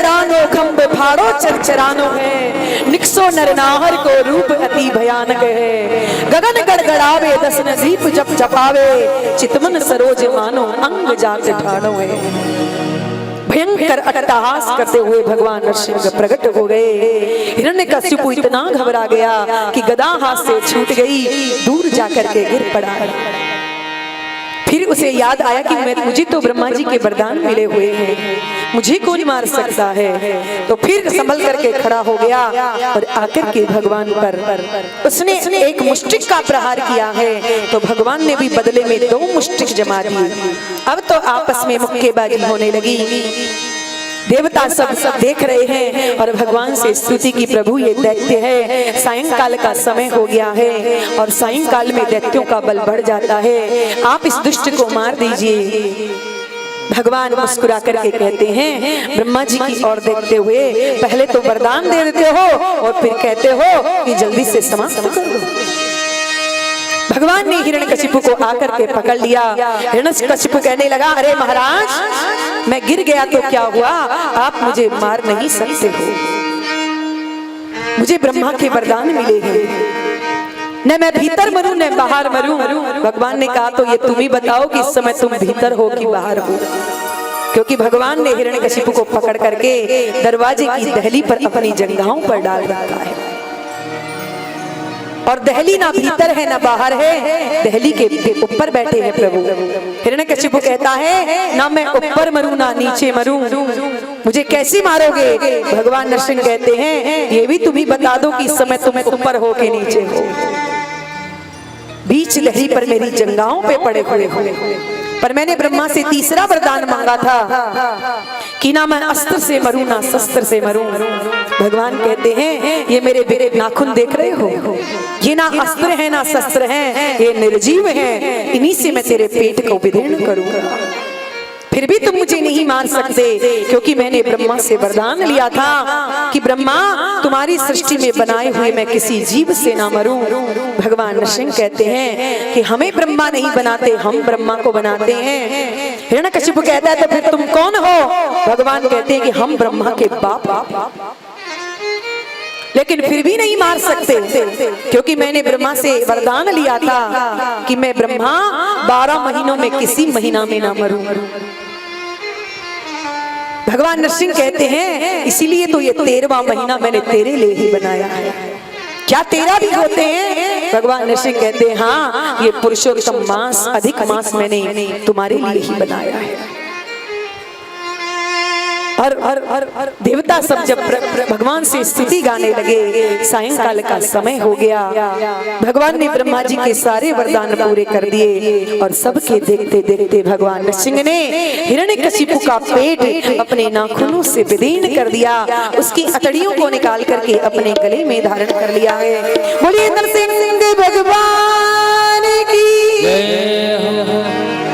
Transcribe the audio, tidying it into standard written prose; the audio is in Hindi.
गड़गड़ानो खंब फाड़ो चरचरानो है, निकसो नरनाहर को रूप अति भयानक है। गगन गड़गड़ावे दस नजीब जप जपावे, चितमन सरोज मानो अंग जाग ठाड़ो है। भयंकर अट्टहास करते हुए भगवान नरसिंह प्रकट हो गए। हिरण्यकशिपु इतना घबरा गया कि गदा हाथ से छूट गई, दूर जाकर के गिर पड़ा। फिर उसे याद आया कि मुझे तो ब्रह्मा जी के वरदान मिले हुए हैं, मुझे कौन मार सकता है। तो फिर संभल करके खड़ा हो गया और आकर के भगवान पर उसने एक मुष्टिक का प्रहार किया है। तो भगवान ने भी बदले में 2 मुष्टिक जमा दी। अब तो आपस में मुक्केबाजी होने लगी। देवता सब देख रहे हैं और भगवान से स्तुति की प्रभु ये दैत्य है। सायंकाल का समय हो गया है और सायंकाल में दैत्यों का बल बढ़ जाता है, आप इस दुष्ट को मार दीजिए। भगवान मुस्कुरा करके कहते हैं, ब्रह्मा जी की ओर देखते हुए, पहले तो वरदान दे देते हो और फिर कहते हो कि जल्दी से समाप्त कर दो। भगवान ने हिरण्यकशिपु को आकर के पकड़ लिया। हिरण्यकशिपु कहने लगा, अरे महाराज, मैं गिर गया तो क्या हुआ, आप मुझे मार नहीं सकते हो, मुझे ब्रह्मा के वरदान मिले हैं, न मैं भीतर मरूं न बाहर मरूं। भगवान ने कहा, तो ये तुम ही बताओ कि इस समय तुम भीतर हो कि बाहर हो, क्योंकि भगवान ने हिरण्यकशिपु को पकड़ करके दरवाजे की दहली पर अपनी जंघाओं पर डाल रखा है। और दहली ना भीतर है ना बाहर है, दहली के ऊपर बैठे हैं प्रभु। हिरण्यकशिपु कहता है, ना मैं ऊपर मरूं ना नीचे मरूं, मुझे कैसे मारोगे। भगवान नरसिंह कहते हैं, ये भी तुम ही बता दो कि इस समय तुम्हें ऊपर हो के नीचे हो। बीच दहली पर मेरी जंघाओं पे पड़े हुए हो। पर मैंने ब्रह्मा से तीसरा वरदान मांगा था कि ना मैं अस्त्र से मरूं ना शस्त्र से मरूं। भगवान कहते हैं, ये मेरे नाखून देख रहे हो, ये ना अस्त्र है ना शस्त्र है, ये निर्जीव है, इन्हीं से मैं तेरे पेट को विदीर्ण करूंगा। फिर भी तुम मुझे नहीं मार सकते, क्योंकि मैंने ब्रह्मा से वरदान लिया था कि ब्रह्मा, तुम्हारी सृष्टि में बनाए हुए मैं किसी जीव से ना मरूं। भगवान नरसिंह कहते हैं कि हमें ब्रह्मा नहीं बनाते, हम ब्रह्मा को बनाते हैं। हिरण्यकशिपु कहता है, तो फिर तुम कौन हो। भगवान कहते हैं कि हम ब्रह्मा के बाप, लेकिन फिर भी नहीं मार सकते, क्योंकि मैंने ब्रह्मा से वरदान लिया था कि मैं ब्रह्मा 12 महीनों में किसी महीना में ना मरूं। भगवान नरसिंह कहते हैं, इसीलिए तो ये 13वां महीना मैंने तेरे लिए ही बनाया है। क्या 13 भी होते हैं। भगवान नरसिंह कहते हैं, हाँ, ये पुरुषोत्तम मास, अधिक मास मैंने तुम्हारे लिए ही बनाया है। और देवता सब जब भगवान से स्तुति गाने लगे, सायंकाल का समय हो गया। भगवान ने ब्रह्मा जी के सारे वरदान पूरे कर दिए और सबके देखते देखते भगवान नरसिंह ने हिरण्यकशिपु का पेट अपने नाखूनों से विदीर्ण कर दिया, उसकी अतड़ियों को निकाल करके अपने गले में धारण कर लिया है। बोलिए नरसिंह भगवान की।